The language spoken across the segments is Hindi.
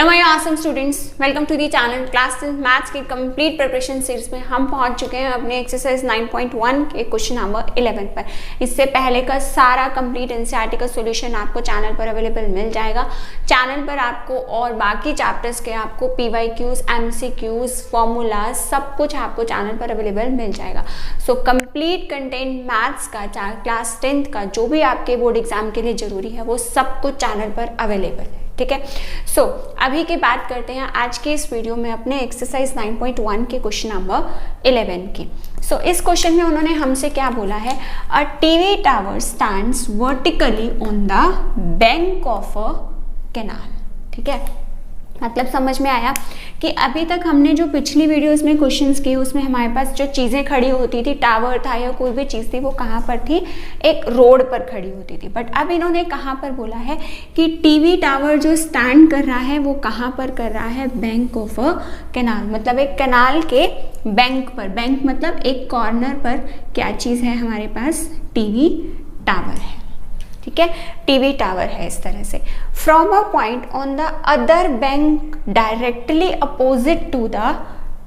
Hello my awesome students, welcome to the channel. Class 10 maths की कंप्लीट प्रिपरेशन सीरीज में हम पहुंच चुके हैं अपने एक्सरसाइज 9.1 के क्वेश्चन नंबर 11 पर। इससे पहले का सारा कंप्लीट एनसीईआरटी का सॉल्यूशन आपको चैनल पर अवेलेबल मिल जाएगा। चैनल पर आपको और बाकी चैप्टर्स के आपको पीवाईक्यूज, एमसीक्यूज, फॉर्मूलाज सब कुछ आपको चैनल पर अवेलेबल मिल जाएगा। सो कंप्लीट कंटेंट मैथ्स का क्लास 10th का जो भी आपके बोर्ड एग्जाम के लिए जरूरी है वो सब कुछ चैनल पर अवेलेबल है। ठीक है, सो अभी की बात करते हैं आज के इस वीडियो में अपने एक्सरसाइज 9.1 के क्वेश्चन नंबर 11 की। सो इस क्वेश्चन में उन्होंने हमसे क्या बोला है, a TV tower stands vertically on the bank of a canal. ठीक है, मतलब समझ में आया कि अभी तक हमने जो पिछली वीडियोस में क्वेश्चंस किए उसमें हमारे पास जो चीज़ें खड़ी होती थी, टावर था या कोई भी चीज़ थी, वो कहाँ पर थी, एक रोड पर खड़ी होती थी। बट अब इन्होंने कहाँ पर बोला है कि टीवी टावर जो स्टैंड कर रहा है वो कहाँ पर कर रहा है, बैंक ऑफ अ कैनाल, मतलब एक कैनाल के बैंक पर। बैंक मतलब एक कॉर्नर पर क्या चीज़ है हमारे पास, टीवी टावर है। ठीक है, टीवी टावर है इस तरह से। From a point on the other bank directly opposite to the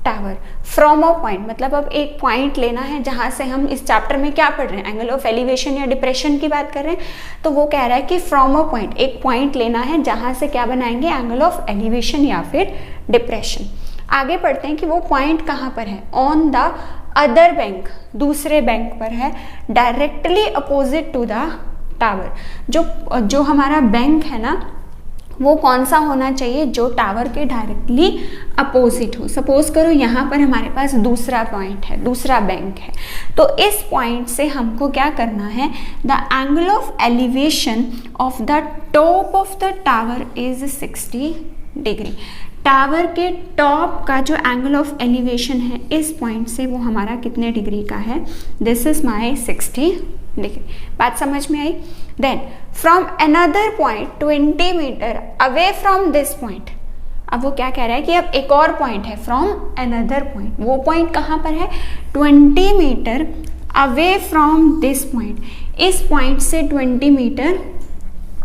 tower. From a point मतलब अब एक पॉइंट लेना है जहां से हम इस चैप्टर में क्या पढ़ रहे हैं, एंगल ऑफ एलिवेशन या डिप्रेशन की बात कर रहे हैं। तो वो कह रहा है कि फ्रॉम अ पॉइंट, एक पॉइंट लेना है जहां से क्या बनाएंगे, एंगल ऑफ एलिवेशन या फिर डिप्रेशन। आगे पढ़ते हैं कि वो पॉइंट कहाँ पर है, ऑन द अदर बैंक, दूसरे बैंक पर है, directly opposite to the tower. जो हमारा बैंक है ना वो कौन सा होना चाहिए, जो टावर के डायरेक्टली अपोजिट हो। सपोज करो यहाँ पर हमारे पास दूसरा पॉइंट है, दूसरा बैंक है, तो इस पॉइंट से हमको क्या करना है, the angle of elevation of the top of the tower is 60 degree. Tower के टॉप का जो एंगल ऑफ एलिवेशन है इस पॉइंट से वो हमारा कितने डिग्री का है, दिस इज माई 60 डिग्री। बात समझ में आई। Then from another point 20 metre away from this point. अब वो क्या कह रहा है कि अब एक और पॉइंट है, फ्रॉम अनदर पॉइंट। वो पॉइंट कहाँ पर है, 20 metre away from this point. इस पॉइंट से 20 मीटर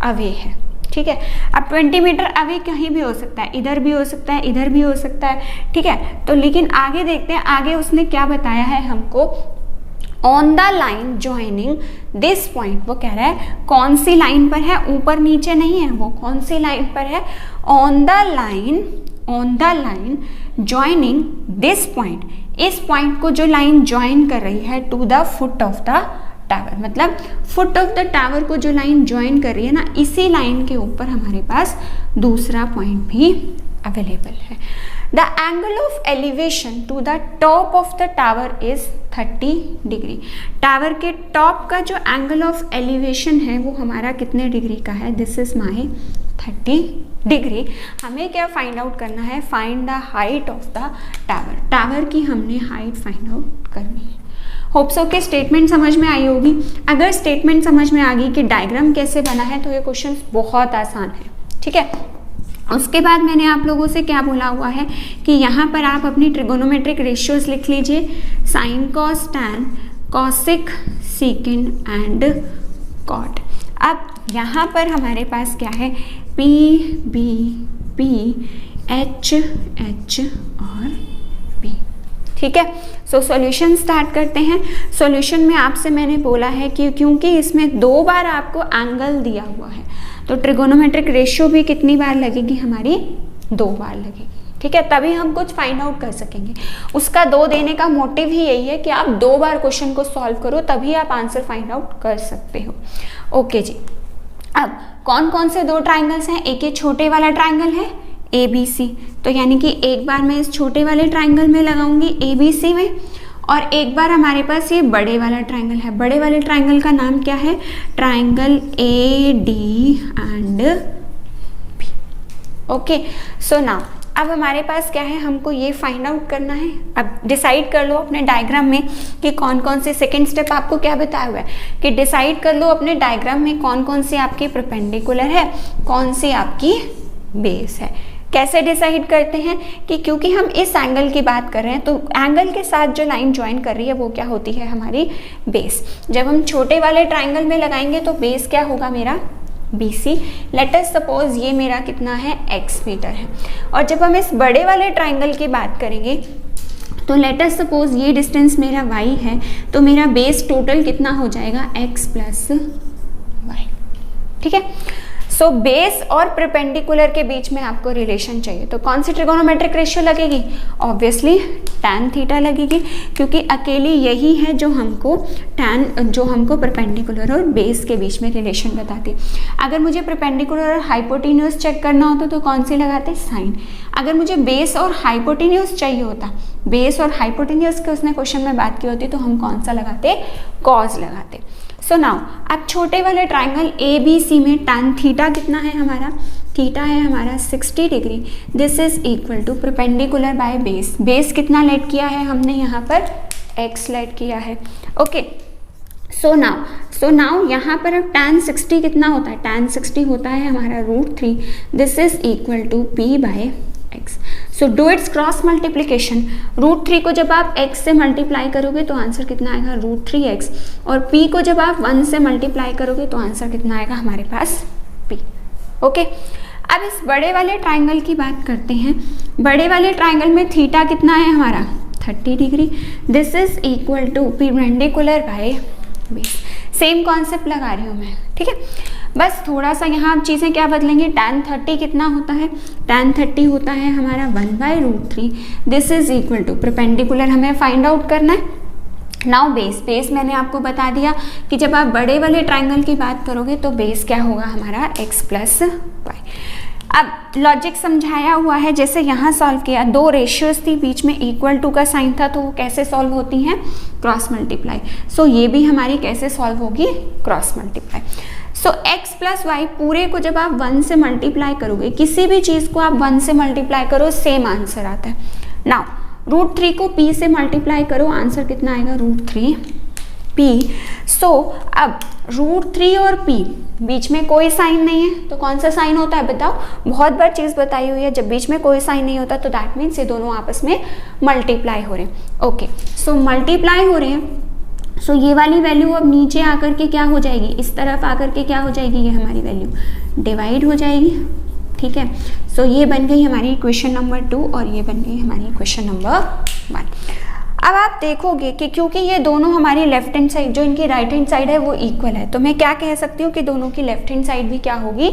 अवे है। ठीक है, अब 20 मीटर अवे कहीं भी हो सकता है, इधर भी हो सकता है, इधर भी हो सकता है। ठीक है, तो लेकिन आगे देखते हैं, आगे उसने क्या बताया है हमको, on the line joining this point. वो कह रहा है कौन सी लाइन पर है, ऊपर नीचे नहीं है, वो कौन सी लाइन पर है, on the line joining this point. इस पॉइंट को जो लाइन ज्वाइन कर रही है to the foot of the tower, मतलब फुट ऑफ द टावर को जो लाइन ज्वाइन कर रही है ना, इसी लाइन के ऊपर हमारे पास दूसरा पॉइंट भी अवेलेबल है। The angle of elevation to the top of the tower is 30 degree. Tower के टॉप का जो एंगल ऑफ एलिवेशन है वो हमारा कितने डिग्री का है, दिस इज माई 30 डिग्री। हमें क्या फाइंड आउट करना है, find the height of the tower. Tower की हमने हाइट फाइंड आउट करनी है। होप सो के स्टेटमेंट समझ में आई होगी। अगर स्टेटमेंट समझ में आ गई कि डायग्राम कैसे बना है तो ये क्वेश्चन बहुत आसान है। ठीक है, उसके बाद मैंने आप लोगों से क्या बोला हुआ है कि यहाँ पर आप अपनी ट्रिगोनोमेट्रिक रेशियोज लिख लीजिए, sine, cos, tan, cosec, secant and cot. अब यहाँ पर हमारे पास क्या है, p, b, p, h, h और पी। ठीक है, सो सॉल्यूशन स्टार्ट करते हैं। सॉल्यूशन में आपसे मैंने बोला है कि क्योंकि इसमें 2 बार आपको एंगल दिया हुआ है तो ट्रिगोनोमेट्रिक रेशियो भी कितनी बार लगेगी हमारी, 2 बार लगेगी। ठीक है, तभी हम कुछ फाइंड आउट कर सकेंगे। उसका 2 देने का मोटिव ही यही है कि आप 2 बार क्वेश्चन को सॉल्व करो तभी आप आंसर फाइंड आउट कर सकते हो। ओके जी, अब कौन कौन से 2 ट्राइंगल्स हैं, एक ये छोटे वाला ट्राइंगल है ABC, तो यानी कि एक बार मैं इस छोटे वाले ट्राइंगल में लगाऊंगी ABC में, और एक बार हमारे पास ये बड़े वाला ट्राइंगल है। बड़े वाले ट्राइंगल का नाम क्या है, triangle AD and B। Okay, so now अब हमारे पास क्या है, हमको ये फाइंड आउट करना है। अब डिसाइड कर लो अपने डायग्राम में कि कौन कौन से, सेकेंड स्टेप आपको क्या बताया हुआ है कि डिसाइड कर लो अपने डायग्राम में कौन कौन सी आपकी परपेंडिकुलर है, कौन सी आपकी बेस है। कैसे डिसाइड करते हैं कि क्योंकि हम इस एंगल की बात कर रहे हैं तो एंगल के साथ जो लाइन ज्वाइन कर रही है वो क्या होती है, हमारी बेस। जब हम छोटे वाले ट्राइंगल में लगाएंगे तो बेस क्या होगा मेरा, BC। लेट अस सपोज ये मेरा कितना है x मीटर है, और जब हम इस बड़े वाले ट्राइंगल की बात करेंगे तो लेट अस सपोज ये डिस्टेंस मेरा y है, तो मेरा बेस टोटल कितना हो जाएगा x प्लस y। ठीक है, सो बेस और परपेंडिकुलर के बीच में आपको रिलेशन चाहिए, तो कौन सी ट्रिगोनोमेट्रिक रेशियो लगेगी? ऑब्वियसली tan थीटा लगेगी, क्योंकि अकेली यही है जो हमको परपेंडिकुलर और बेस के बीच में रिलेशन बताती। अगर मुझे परपेंडिकुलर और हाइपोटेन्यूज चेक करना होता तो कौन सी लगाते? साइन। अगर मुझे बेस और हाइपोटेन्यूज चाहिए होता, बेस और हाइपोटेन्यूज के उसने क्वेश्चन में बात की होती, तो हम कौन सा लगाते? कॉज लगाते। सो नाउ अब छोटे वाले ट्राइंगल ABC में tan थीटा कितना है हमारा? थीटा है हमारा 60 degree. This is equal to perpendicular by base. Base कितना लेट किया है हमने यहाँ पर? x लेट किया है। ओके, सो नाउ यहाँ पर अब tan 60 कितना होता है? tan 60 होता है हमारा √3। This is equal to p by x। So do its cross multiplication. √3 को जब आप x से मल्टीप्लाई करोगे तो आंसर कितना आएगा? √3x। और p को जब आप 1 से मल्टीप्लाई करोगे तो आंसर कितना आएगा हमारे पास? p। ओके, अब इस बड़े वाले ट्राइंगल की बात करते हैं। बड़े वाले ट्राइंगल में थीटा कितना है हमारा? 30 degree. This is equal to perpendicular by base. Same concept लगा रही हूँ मैं, ठीक है। बस थोड़ा सा यहाँ आप चीज़ें क्या बदलेंगे? tan 30 कितना होता है? tan 30 होता है हमारा 1/√3। This is equal to perpendicular हमें फाइंड आउट करना है। नाउ बेस मैंने आपको बता दिया कि जब आप बड़े वाले ट्राइंगल की बात करोगे तो बेस क्या होगा हमारा? x plus y. अब लॉजिक समझाया हुआ है, जैसे यहाँ सॉल्व किया, दो रेशियोज थी, बीच में इक्वल टू का साइन था, तो वो कैसे सॉल्व होती हैं? Cross multiply. सो ये भी हमारी कैसे सॉल्व होगी? Cross multiply. So x plus Y पूरे को जब आप 1 से मल्टीप्लाई करोगे, किसी भी चीज़ को आप 1 से मल्टीप्लाई करो सेम आंसर आता है। नाउ √3 को p से मल्टीप्लाई करो, आंसर कितना आएगा? √3p। सो अब √3 और p बीच में कोई साइन नहीं है, तो कौन सा साइन होता है बताओ? बहुत बार चीज़ बताई हुई है, जब बीच में कोई साइन नहीं होता तो दैट मीन्स ये दोनों आपस में मल्टीप्लाई हो रहे हैं। ओके, सो मल्टीप्लाई हो रहे हैं, सो ये वाली वैल्यू अब नीचे आकर के क्या हो जाएगी? इस तरफ आकर के क्या हो जाएगी? ये हमारी वैल्यू डिवाइड हो जाएगी, ठीक है। सो ये बन गई हमारी इक्वेशन नंबर 2 और ये बन गई हमारी इक्वेशन नंबर 1। अब आप देखोगे कि क्योंकि ये दोनों हमारी लेफ्ट हैंड साइड, जो इनकी राइट हैंड साइड है वो इक्वल है, तो मैं क्या कह सकती हूँ कि दोनों की लेफ्ट हैंड साइड भी क्या होगी?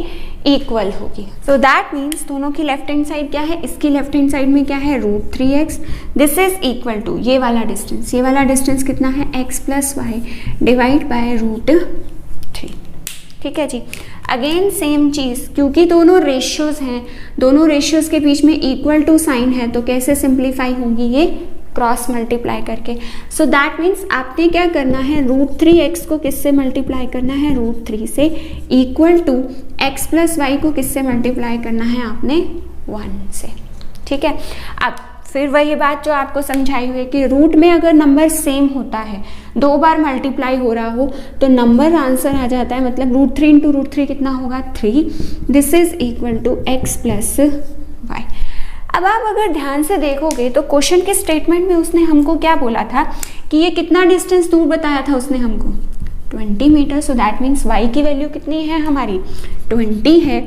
इक्वल होगी। सो दैट मीन्स दोनों की लेफ्ट हैंड साइड क्या है? इसकी लेफ्ट हैंड साइड में क्या है? √3x। This is equal to ये वाला डिस्टेंस कितना है? x plus y divide by √3। ठीक है जी। अगेन सेम चीज़, क्योंकि दोनों रेशियोज हैं, दोनों रेशियोज के बीच में इक्वल टू साइन है, तो कैसे सिंप्लीफाई होंगी? ये क्रॉस मल्टीप्लाई करके। सो दैट मीन्स आपने क्या करना है? √3x को किससे मल्टीप्लाई करना है? √3 से, equal to x plus y को किससे मल्टीप्लाई करना है आपने? 1 से, ठीक है। अब फिर वही बात जो आपको समझाई हुई है कि रूट में अगर नंबर सेम होता है, 2 बार मल्टीप्लाई हो रहा हो, तो नंबर आंसर आ जाता है, मतलब √3 इंटू √3 कितना होगा? 3। This is equal to x plus y. अब आप अगर ध्यान से देखोगे तो क्वेश्चन के स्टेटमेंट में उसने हमको क्या बोला था कि ये कितना डिस्टेंस दूर बताया था उसने हमको? 20 metre. So that means y की वैल्यू कितनी है हमारी? 20 है।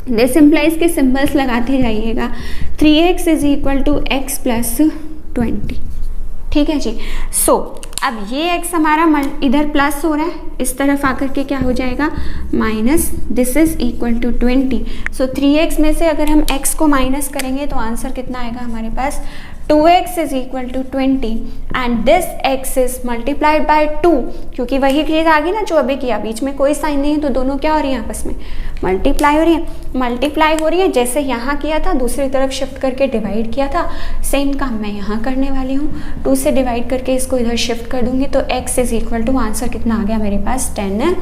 दिस इम्प्लाइज के सिंबल्स लगाते जाइएगा। 3x is equal to x plus 20, ठीक है जी। सो अब ये x हमारा इधर प्लस हो रहा है, इस तरफ आकर के क्या हो जाएगा? Minus. This is equal to 20। So 3x में से अगर हम x को माइनस करेंगे तो आंसर कितना आएगा हमारे पास? 2x is equal to 20 and this x is multiplied by 2, क्योंकि वही चीज़ आ गई ना जो अभी किया, बीच में कोई साइन नहीं है, तो दोनों क्या हो रही है आपस में? मल्टीप्लाई हो रही है। जैसे यहाँ किया था, दूसरी तरफ शिफ्ट करके डिवाइड किया था, सेम काम मैं यहाँ करने वाली हूँ। 2 से डिवाइड करके इसको इधर शिफ्ट कर दूंगी, तो x is equal to answer कितना आ गया मेरे पास? 10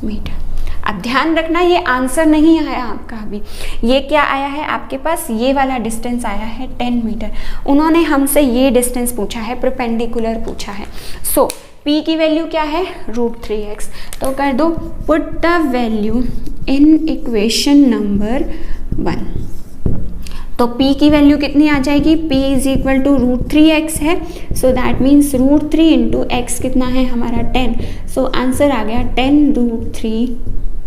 मीटर। अब ध्यान रखना, ये आंसर नहीं आया आपका अभी, ये क्या आया है आपके पास? ये वाला डिस्टेंस आया है 10 मीटर। उन्होंने हमसे ये डिस्टेंस पूछा है, परपेंडिकुलर पूछा है। सो p की वैल्यू क्या है? √3x। तो कर दो put the value in equation number 1। तो p की वैल्यू कितनी आ जाएगी? p is equal to √3x है, सो दैट मीन्स √3 इंटू x कितना है हमारा? 10। सो आंसर आ गया 10 √3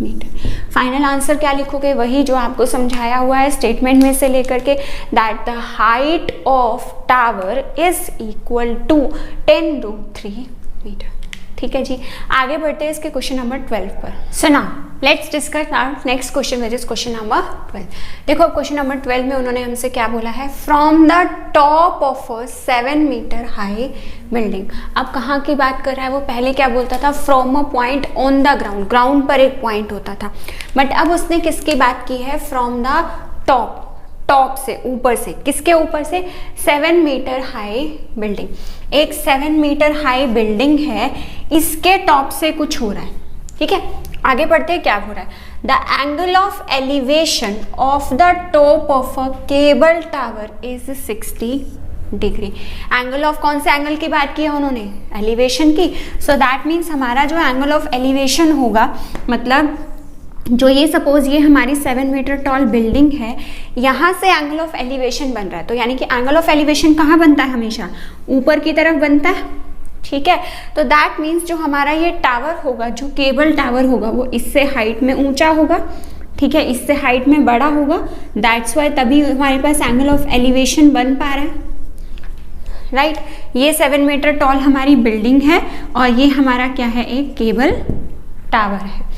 मीटर। फाइनल आंसर क्या लिखोगे? वही जो आपको समझाया हुआ है स्टेटमेंट में से लेकर के, that the height of tower is equal to 10√3 metre. ठीक है जी, आगे बढ़ते हैं इसके क्वेश्चन नंबर 12 पर। So now let's discuss our next question which is question number 12। देखो क्वेश्चन नंबर 12 में उन्होंने हमसे क्या बोला है? From the top of a 7 metre high building. अब कहाँ की बात कर रहा है वो? पहले क्या बोलता था? From a point on the ground, ground पर एक पॉइंट होता था, बट अब उसने किसकी बात की है? फ्रॉम द टॉप, टॉप से, ऊपर से। किसके ऊपर से? 7 मीटर हाई बिल्डिंग। एक 7 मीटर हाई बिल्डिंग है, इसके टॉप से कुछ हो रहा है। ठीक है, आगे बढ़ते हैं क्या हो रहा है? The angle of elevation of the top of a cable tower is 60 degree. Angle of, कौन से एंगल की बात की है उन्होंने? एलिवेशन की। सो दैट मीन्स हमारा जो एंगल ऑफ एलिवेशन होगा, मतलब जो ये सपोज ये हमारी 7 मीटर टॉल बिल्डिंग है, यहाँ से एंगल ऑफ एलिवेशन बन रहा है, तो यानी कि एंगल ऑफ एलिवेशन कहाँ बनता है? हमेशा ऊपर की तरफ बनता है। ठीक है, तो दैट मीन्स जो हमारा ये टावर होगा, जो केबल टावर होगा, वो इससे हाइट में ऊंचा होगा। ठीक है, इससे हाइट में बड़ा होगा, दैट्स वाई तभी हमारे पास एंगल ऑफ एलिवेशन बन पा रहा है। राइट, ये 7 मीटर टॉल हमारी बिल्डिंग है और ये हमारा क्या है? एक केबल टावर है।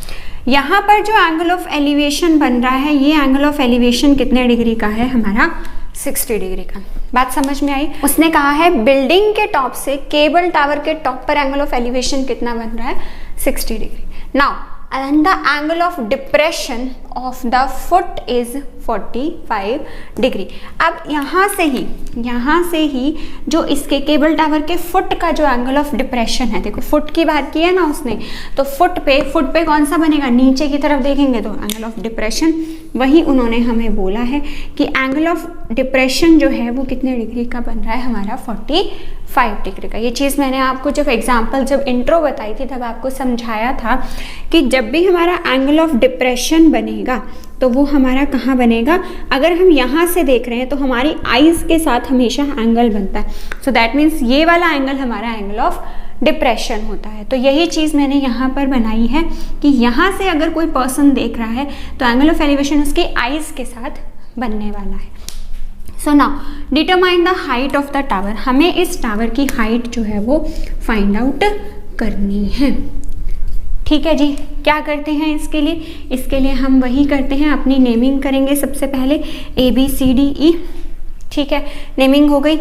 यहाँ पर जो एंगल ऑफ एलिवेशन बन रहा है, ये एंगल ऑफ एलिवेशन कितने डिग्री का है? हमारा 60 डिग्री का। बात समझ में आई? उसने कहा है बिल्डिंग के टॉप से केबल टावर के टॉप पर एंगल ऑफ एलिवेशन कितना बन रहा है? 60 degree. Now and the angle of depression of the foot is 45 degree. अब यहाँ से ही जो इसके केबल टावर के फुट का जो एंगल ऑफ डिप्रेशन है, देखो फुट की बात की है ना उसने, तो फुट पे कौन सा बनेगा? नीचे की तरफ देखेंगे तो एंगल ऑफ डिप्रेशन। वही उन्होंने हमें बोला है कि एंगल ऑफ डिप्रेशन जो है वो कितने डिग्री का बन रहा है? हमारा 45 डिग्री का। ये चीज़ मैंने आपको जब इंट्रो बताई थी तब आपको समझाया था कि जब भी हमारा एंगल ऑफ डिप्रेशन बनेगा तो वो हमारा कहाँ बनेगा? अगर हम यहाँ से देख रहे हैं तो हमारी आईज के साथ हमेशा एंगल बनता है। सो दैट मीन्स ये वाला एंगल हमारा एंगल ऑफ डिप्रेशन होता है। तो यही चीज़ मैंने यहाँ पर बनाई है कि यहाँ से अगर कोई पर्सन देख रहा है तो एंगल ऑफ एलिवेशन उसकी आईज के साथ बनने वाला है। So now determine the height of the tower. हमें इस टावर की हाइट जो है वो फाइंड आउट करनी है। ठीक है जी, क्या करते हैं इसके लिए? इसके लिए हम वही करते हैं, अपनी नेमिंग करेंगे सबसे पहले ABCDE। ठीक है, नेमिंग हो गई।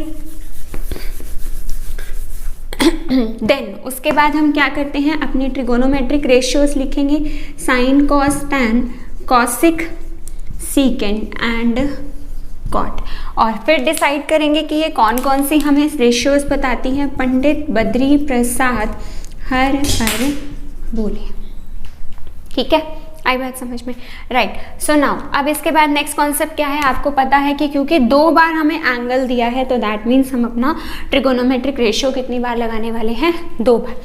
देन उसके बाद हम क्या करते हैं? अपनी ट्रिगोनोमेट्रिक रेशियोज लिखेंगे, sine, cos, tan, cosec, secant and cot. और फिर डिसाइड करेंगे कि ये कौन कौन सी हमें रेशियोज बताती हैं। पंडित बद्री प्रसाद हर बोले। ठीक है, आई बात समझ में? राइट। सो नाउ अब इसके बाद नेक्स्ट कॉन्सेप्ट क्या है? आपको पता है कि क्योंकि 2 बार हमें एंगल दिया है तो दैट मीन्स हम अपना ट्रिगोनोमेट्रिक रेशियो कितनी बार लगाने वाले हैं? 2 बार।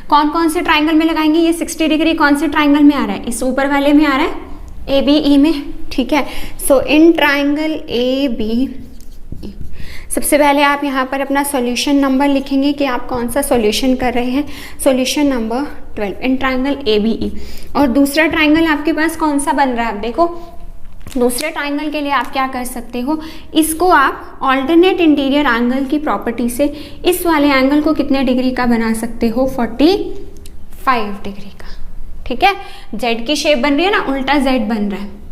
कौन कौन से ट्राइंगल में लगाएंगे? ये 60 डिग्री कौन से ट्राइंगल में आ रहा है? इस ऊपर वाले में आ रहा है, ABE में। ठीक है, सो इन ट्राइंगल ABE सबसे पहले आप यहाँ पर अपना सॉल्यूशन नंबर लिखेंगे कि आप कौन सा सॉल्यूशन कर रहे हैं। Solution number 12 in triangle ABE। और दूसरा ट्राइंगल आपके पास कौन सा बन रहा है? आप देखो, दूसरे ट्राइंगल के लिए आप क्या कर सकते हो? इसको आप ऑल्टरनेट इंटीरियर एंगल की प्रॉपर्टी से इस वाले एंगल को कितने डिग्री का बना सकते हो? 45 डिग्री का। ठीक है, जेड की शेप बन रही है ना, उल्टा जेड बन रहा है।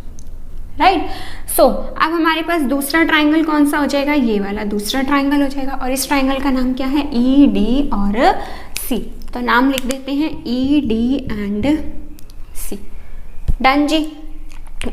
राइट। सो अब हमारे पास दूसरा ट्राइंगल कौन सा हो जाएगा? ये वाला दूसरा ट्राइंगल हो जाएगा। और इस ट्राइंगल का नाम क्या है? ED और C। तो नाम लिख देते हैं ED एंड C। डन जी।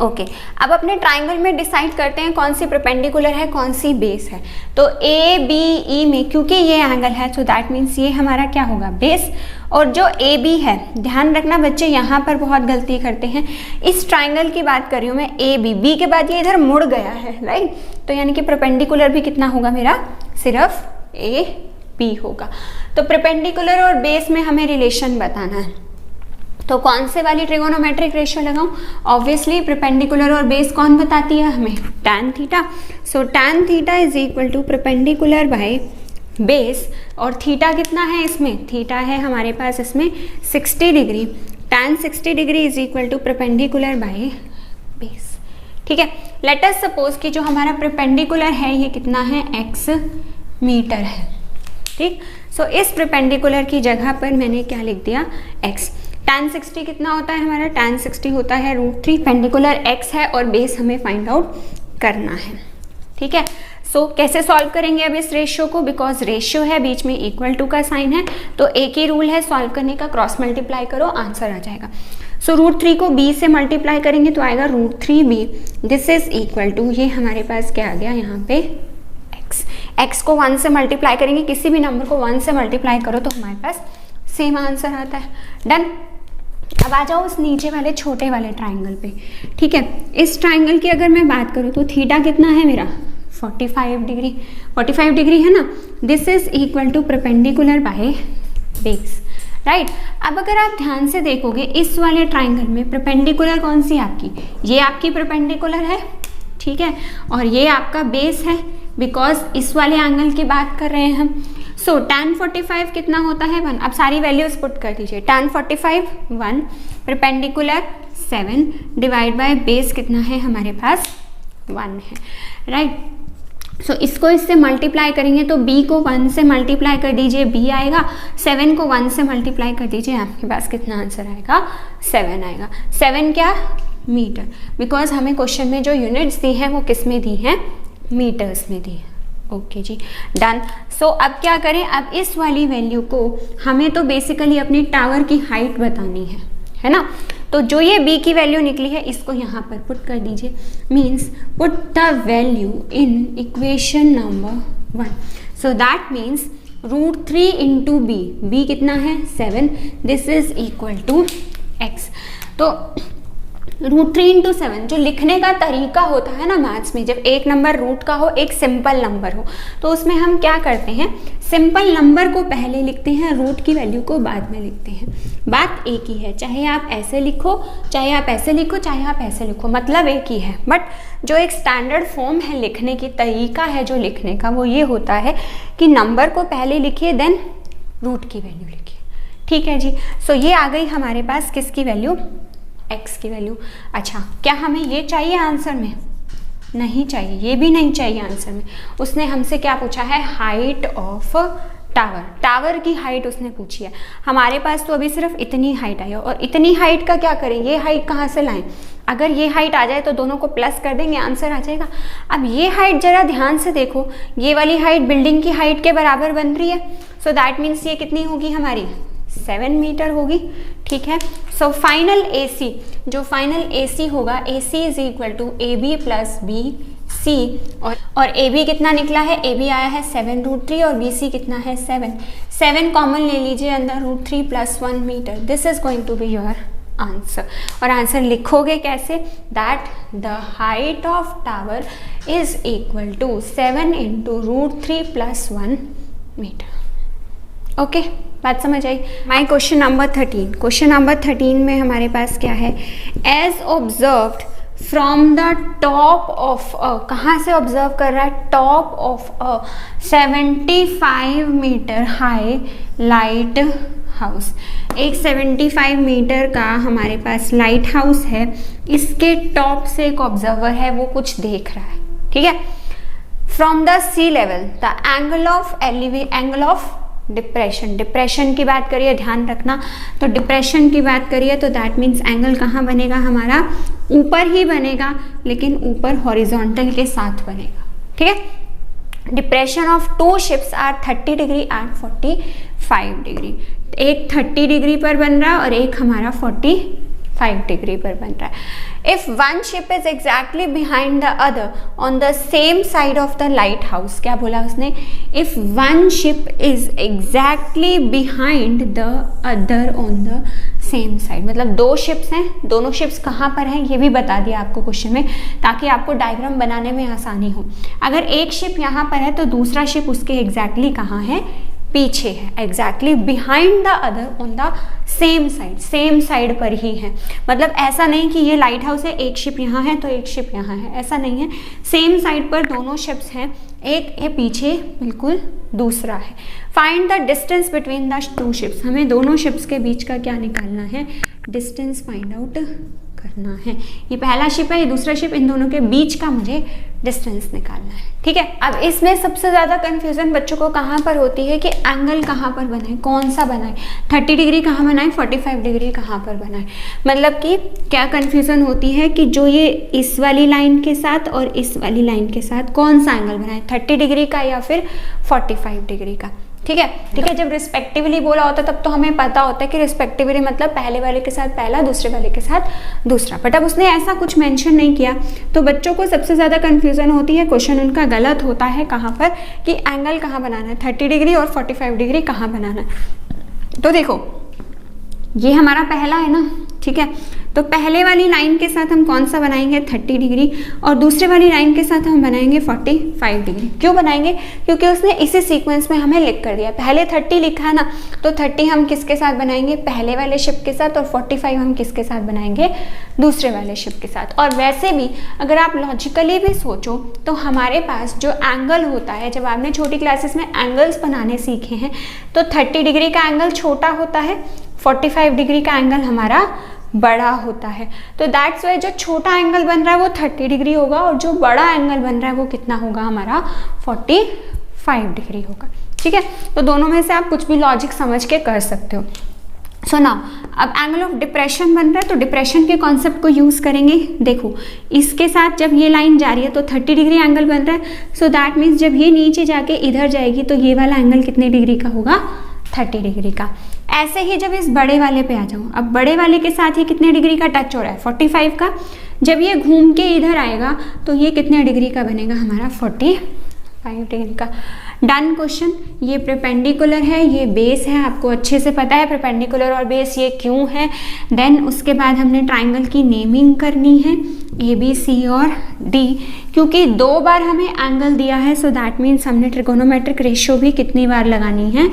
ओके, अब अपने ट्राइंगल में डिसाइड करते हैं कौन सी परपेंडिकुलर है, कौन सी बेस है। तो ABE में क्योंकि ये एंगल है सो दैट मीन्स ये हमारा क्या होगा? बेस। और जो AB है, ध्यान रखना बच्चे यहाँ पर बहुत गलती करते हैं। इस ट्राइंगल की बात कर रही हूँ मैं, AB, B के बाद ये इधर मुड़ गया है, राइट। तो यानी कि परपेंडिकुलर भी कितना होगा मेरा? सिर्फ AB होगा। तो परपेंडिकुलर और बेस में हमें रिलेशन बताना है। तो कौन से वाली ट्रिगोनोमेट्रिक रेशियो लगाऊं? ऑब्वियसली परपेंडिकुलर और बेस कौन बताती है हमें? Tan theta. So tan theta is equal to perpendicular by base. और थीटा कितना है इसमें? थीटा है हमारे पास इसमें 60 degree. tan 60 degree is equal to perpendicular by base. ठीक है, लेट अस सपोज कि जो हमारा परपेंडिकुलर है ये कितना है, x मीटर है। ठीक, सो इस परपेंडिकुलर की जगह पर मैंने क्या लिख दिया, x। tan 60 कितना होता है हमारा, tan 60 होता है √3, पेंडिकुलर x है और बेस हमें फाइंड आउट करना है। ठीक है, सो कैसे सॉल्व करेंगे अब इस रेशियो को, बिकॉज रेशियो है, बीच में इक्वल टू का साइन है, तो एक ही रूल है सॉल्व करने का, क्रॉस मल्टीप्लाई करो, आंसर आ जाएगा। सो √3 को b से मल्टीप्लाई करेंगे तो आएगा √3b, this is equal to, ये हमारे पास क्या आ गया यहाँ पे, x को 1 से मल्टीप्लाई करेंगे, किसी भी नंबर को 1 से मल्टीप्लाई करो तो हमारे पास सेम आंसर आता है। डन। अब आ जाओ उस नीचे वाले छोटे वाले ट्राइंगल पे। ठीक है, इस ट्राइंगल की अगर मैं बात करूँ तो थीटा कितना है मेरा, 45 डिग्री, 45 डिग्री है ना, this is equal to perpendicular by base. Right, अब अगर आप ध्यान से देखोगे इस वाले ट्राइंगल में परपेंडिकुलर कौन सी आपकी, ये आपकी परपेंडिकुलर है। ठीक है, और ये आपका बेस है, बिकॉज इस वाले एंगल की बात कर रहे हैं हम। सो tan 45 कितना होता है, 1। अब सारी वैल्यूज पुट कर दीजिए, tan 45 1, perpendicular 7 divide by base कितना है हमारे पास, 1 है। राइट, सो इसको इससे मल्टीप्लाई करेंगे तो b को 1 से मल्टीप्लाई कर दीजिए, b आएगा, 7 को 1 से मल्टीप्लाई कर दीजिए, आपके पास कितना आंसर आएगा, 7 आएगा। 7 क्या, मीटर, बिकॉज हमें क्वेश्चन में जो यूनिट्स दी हैं वो किस में दी हैं, मीटर्स में दी है। ओके जी, डन। सो अब क्या करें, अब इस वाली वैल्यू को हमें तो बेसिकली अपनी टावर की हाइट बतानी है ना, तो जो ये b की वैल्यू निकली है इसको यहाँ पर पुट कर दीजिए, means put the value in equation number 1। So that means √3 into b कितना है, 7, this is equal to x। तो √3 इंटू 7 जो लिखने का तरीका होता है ना मैथ्स में, जब एक नंबर रूट का हो, एक सिंपल नंबर हो, तो उसमें हम क्या करते हैं, सिंपल नंबर को पहले लिखते हैं, रूट की वैल्यू को बाद में लिखते हैं। बात एक ही है, चाहे आप ऐसे लिखो, चाहे आप ऐसे लिखो, चाहे आप ऐसे लिखो, मतलब एक ही है। बट जो एक स्टैंडर्ड फॉर्म है लिखने की, तरीका है जो लिखने का, वो ये होता है कि नंबर को पहले लिखिए, देन रूट की वैल्यू लिखिए। ठीक है जी, सो ये आ गई हमारे पास किसकी वैल्यू, x की वैल्यू। अच्छा, क्या हमें ये चाहिए आंसर में, नहीं चाहिए, ये भी नहीं चाहिए आंसर में। उसने हमसे क्या पूछा है, हाइट ऑफ टावर, टावर की हाइट उसने पूछी है। हमारे पास तो अभी सिर्फ इतनी हाइट आई है, और इतनी हाइट का क्या करें, ये हाइट कहाँ से लाएं, अगर ये हाइट आ जाए तो दोनों को प्लस कर देंगे, आंसर आ जाएगा। अब ये हाइट जरा ध्यान से देखो, ये वाली हाइट बिल्डिंग की हाइट के बराबर बन रही है, सो दैट मीन्स ये कितनी होगी हमारी, 7 मीटर होगी। ठीक है, सो फाइनल AC, जो फाइनल AC होगा, AC is equal to AB plus BC, और AB कितना निकला है, AB आया है 7 √3 और BC कितना है 7 कॉमन ले लीजिए अंदर, √3 plus 1 metre, this is going to be your answer. और आंसर लिखोगे कैसे, that the height of tower is equal to 7 into √3 plus 1 metre. Okay, बात समझ आई। My question number 13, question number 13 में हमारे पास क्या है, as observed from the top of a, कहाँ से ऑब्जर्व कर रहा है, top of a 75 metre high lighthouse. एक 75 मीटर का हमारे पास लाइट हाउस है, इसके टॉप से एक ऑब्जर्वर है, वो कुछ देख रहा है। ठीक है, from the sea level the angle of depression, depression की बात करिए, ध्यान रखना, तो डिप्रेशन की बात करिए तो दैट मीन्स एंगल कहाँ बनेगा हमारा, ऊपर ही बनेगा, लेकिन ऊपर हॉरिजॉन्टल के साथ बनेगा। ठीक है, depression of 2 ships are 30 degree and 45 degree, एक 30 डिग्री पर बन रहा है और एक हमारा 45 डिग्री पर बन रहा है। If one ship is exactly behind the other on the same side of the lighthouse, क्या बोला उसने, if one ship is exactly behind the other on the same side, मतलब 2 शिप्स हैं, दोनों शिप्स कहाँ पर हैं ये भी बता दिया आपको क्वेश्चन में, ताकि आपको डायग्राम बनाने में आसानी हो। अगर एक शिप यहाँ पर है तो दूसरा शिप उसके एग्जैक्टली कहाँ है, पीछे है, exactly behind the other on the same side पर ही है। मतलब ऐसा नहीं कि ये लाइट हाउस है, एक शिप यहाँ है तो एक शिप यहाँ है, ऐसा नहीं है, सेम साइड पर दोनों शिप्स हैं, एक है पीछे बिल्कुल, दूसरा है। Find the distance between the two ships, हमें दोनों शिप्स के बीच का क्या निकालना है, डिस्टेंस फाइंड आउट करना है। ये पहला शिप है, ये दूसरा शिप, इन दोनों के बीच का मुझे डिस्टेंस निकालना है, ठीक है। अब इसमें सबसे ज़्यादा कंफ्यूजन बच्चों को कहाँ पर होती है कि एंगल कहाँ पर बनाए, कौन सा बनाए, 30 डिग्री कहाँ बनाए, 45 डिग्री कहाँ पर बनाए। मतलब कि क्या कंफ्यूजन होती है कि जो ये इस वाली लाइन के साथ और इस वाली लाइन के साथ कौन सा एंगल बनाए, 30 डिग्री का या फिर 45 डिग्री का, ठीक है। जब रिस्पेक्टिवली बोला होता है तब तो हमें पता होता है कि रिस्पेक्टिवली मतलब पहले वाले के साथ पहला, दूसरे वाले के साथ दूसरा, बट अब उसने ऐसा कुछ मेंशन नहीं किया, तो बच्चों को सबसे ज़्यादा कंफ्यूजन होती है, क्वेश्चन उनका गलत होता है कहाँ पर कि एंगल कहाँ बनाना है, 30 डिग्री और 45 डिग्री कहाँ बनाना है। तो देखो ये हमारा पहला है ना, ठीक है, तो पहले वाली लाइन के साथ हम कौन सा बनाएंगे, 30 डिग्री, और दूसरे वाली लाइन के साथ हम बनाएंगे 45 डिग्री। क्यों बनाएंगे, क्योंकि उसने इसी सीक्वेंस में हमें लिख कर दिया, पहले 30 लिखा है ना, तो 30 हम किसके साथ बनाएंगे, पहले वाले शिप के साथ, और 45 हम किसके साथ बनाएंगे, दूसरे वाले शिप के साथ। और वैसे भी अगर आप लॉजिकली भी सोचो तो हमारे पास जो एंगल होता है, जब आपने छोटी क्लासेस में एंगल्स बनाने सीखे हैं, तो 30 डिग्री का एंगल छोटा होता है, 45 डिग्री का एंगल हमारा बड़ा होता है। तो दैट्स वाई जो छोटा एंगल बन रहा है वो 30 डिग्री होगा, और जो बड़ा एंगल बन रहा है वो कितना होगा, हमारा 45 डिग्री होगा, ठीक है। तो दोनों में से आप कुछ भी लॉजिक समझ के कर सकते हो। सो नाउ अब एंगल ऑफ डिप्रेशन बन रहा है, तो डिप्रेशन के कॉन्सेप्ट को यूज़ करेंगे। देखो इसके साथ जब ये लाइन जा रही है तो 30 डिग्री एंगल बन रहा है, सो दैट मीन्स जब ये नीचे जाके इधर जाएगी तो ये वाला एंगल कितने डिग्री का होगा, 30 डिग्री का। ऐसे ही जब इस बड़े वाले पे आ जाऊँ, अब बड़े वाले के साथ ये कितने डिग्री का टच हो रहा है, 45 का। जब ये घूम के इधर आएगा तो ये कितने डिग्री का बनेगा, हमारा 45 डिग्री का। Done question. ये परपेंडिकुलर है, ये बेस है, आपको अच्छे से पता है परपेंडिकुलर और बेस ये क्यों है। देन उसके बाद हमने ट्राइंगल की नेमिंग करनी है, ए बी सी और डी, क्योंकि 2 बार हमें एंगल दिया है, सो दैट मीन्स हमने ट्रिगोनोमेट्रिक रेशियो भी कितनी बार लगानी है,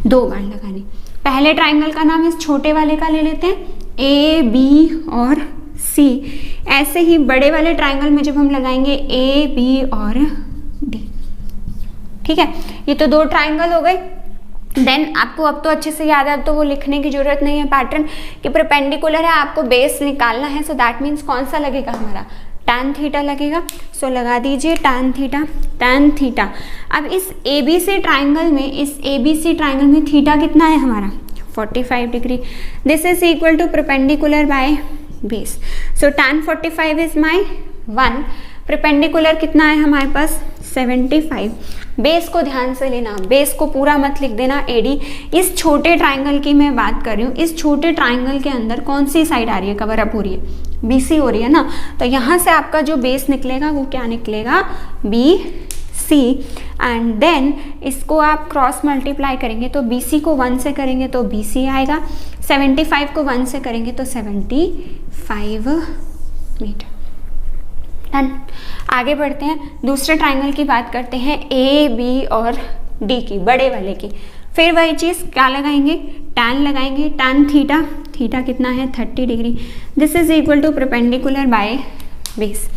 2 बार लगानी। पहले ट्राइंगल का नाम इस छोटे वाले का ले लेते हैं, ए बी और सी। ऐसे ही बड़े वाले ट्राइंगल में जब हम लगाएंगे ए बी और डी, ठीक है। ये तो 2 ट्राइंगल हो गए। देन आपको अब तो अच्छे से याद है, अब तो वो लिखने की जरूरत नहीं है पैटर्न कि परपेंडिकुलर है, आपको बेस निकालना है। सो दैट मीन्स कौन सा लगेगा, हमारा tan थीटा लगेगा। सो लगा दीजिए tan थीटा। अब इस ABC ट्राइंगल में, इस ABC ट्राइंगल में थीटा कितना है हमारा, 45 degree. This is equal to perpendicular by base. So tan 45 is my 1। Perpendicular कितना है हमारे पास, 75। बेस को ध्यान से लेना, बेस को पूरा मत लिख देना AD। इस छोटे ट्राइंगल की मैं बात कर रही हूँ, इस छोटे ट्राइंगल के अंदर कौन सी साइड आ रही है, कवर अप हो रही है, BC हो रही है ना। तो यहाँ से आपका जो बेस निकलेगा वो क्या निकलेगा, BC। एंड देन इसको आप क्रॉस मल्टीप्लाई करेंगे तो BC को 1 से करेंगे तो BC आएगा, 75 को 1 से करेंगे तो 75 मीटर। डन। आगे बढ़ते हैं, दूसरे ट्राइंगल की बात करते हैं, ए बी और डी की, बड़े वाले की। फिर वही चीज़ क्या लगाएंगे, tan लगाएंगे, tan थीटा कितना है, 30 degree. This is equal to perpendicular by base.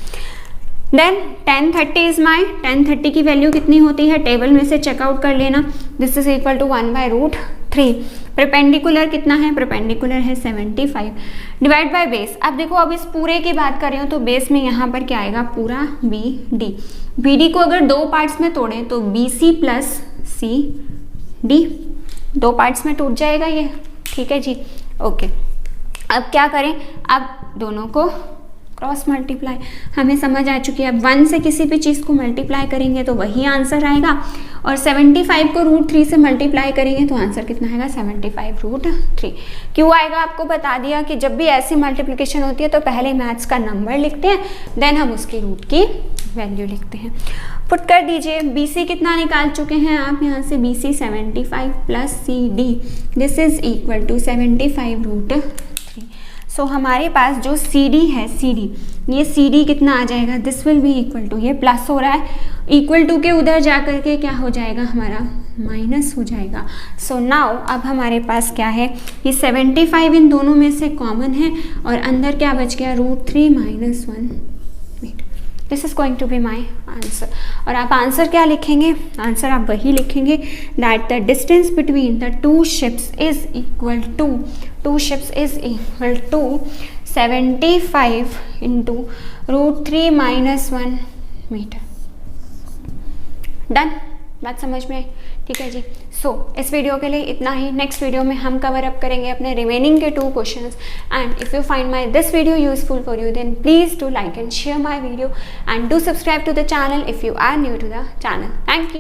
Then tan 30 is my, tan 30 की वैल्यू कितनी होती है, टेबल में से चेकआउट कर लेना। This is equal to 1/√3। Perpendicular कितना है, परपेंडिकुलर है 75 डिवाइड बाय बेस। अब देखो, अब इस पूरे की बात कर रही हूँ तो बेस में यहाँ पर क्या आएगा, पूरा BD को अगर 2 पार्ट्स में तोड़ें तो BC प्लस CD 2 पार्ट्स में टूट जाएगा ये, ठीक है जी, ओके। अब क्या करें, अब दोनों को क्रॉस मल्टीप्लाई, हमें समझ आ चुकी है। अब 1 से किसी भी चीज़ को मल्टीप्लाई करेंगे तो वही आंसर आएगा, और 75 को √3 से मल्टीप्लाई करेंगे तो आंसर कितना आएगा, 75√3। क्यों आएगा आपको बता दिया कि जब भी ऐसी मल्टीप्लिकेशन होती है तो पहले मैथ्स का नंबर लिखते हैं, देन हम उसकी रूट की वैल्यू लिखते हैं। पुट कर दीजिए, BC कितना निकाल चुके हैं आप यहाँ से, BC 75 plus CD, this is equal to 75√3। So हमारे पास जो CD है, ये CD कितना आ जाएगा, this will be equal to, ये प्लस हो रहा है, इक्वल टू के उधर जा करके क्या हो जाएगा हमारा माइनस हो जाएगा। सो नाउ अब हमारे पास क्या है, ये 75 इन दोनों में से कॉमन है और अंदर क्या बच गया, √3 - 1 metre. This is going to be my answer. और आप आंसर क्या लिखेंगे, आंसर आप वही लिखेंगे that the distance between the two ships is equal to 75 into √3 - 1 metre. Done, बात समझ में, ठीक है जी। सो इस वीडियो के लिए इतना ही। नेक्स्ट वीडियो में हम कवर अप करेंगे अपने रिमेनिंग के 2 questions. And if you find my this video useful for you, then please do like and share my video and do subscribe to the channel if you are new to the channel. Thank you.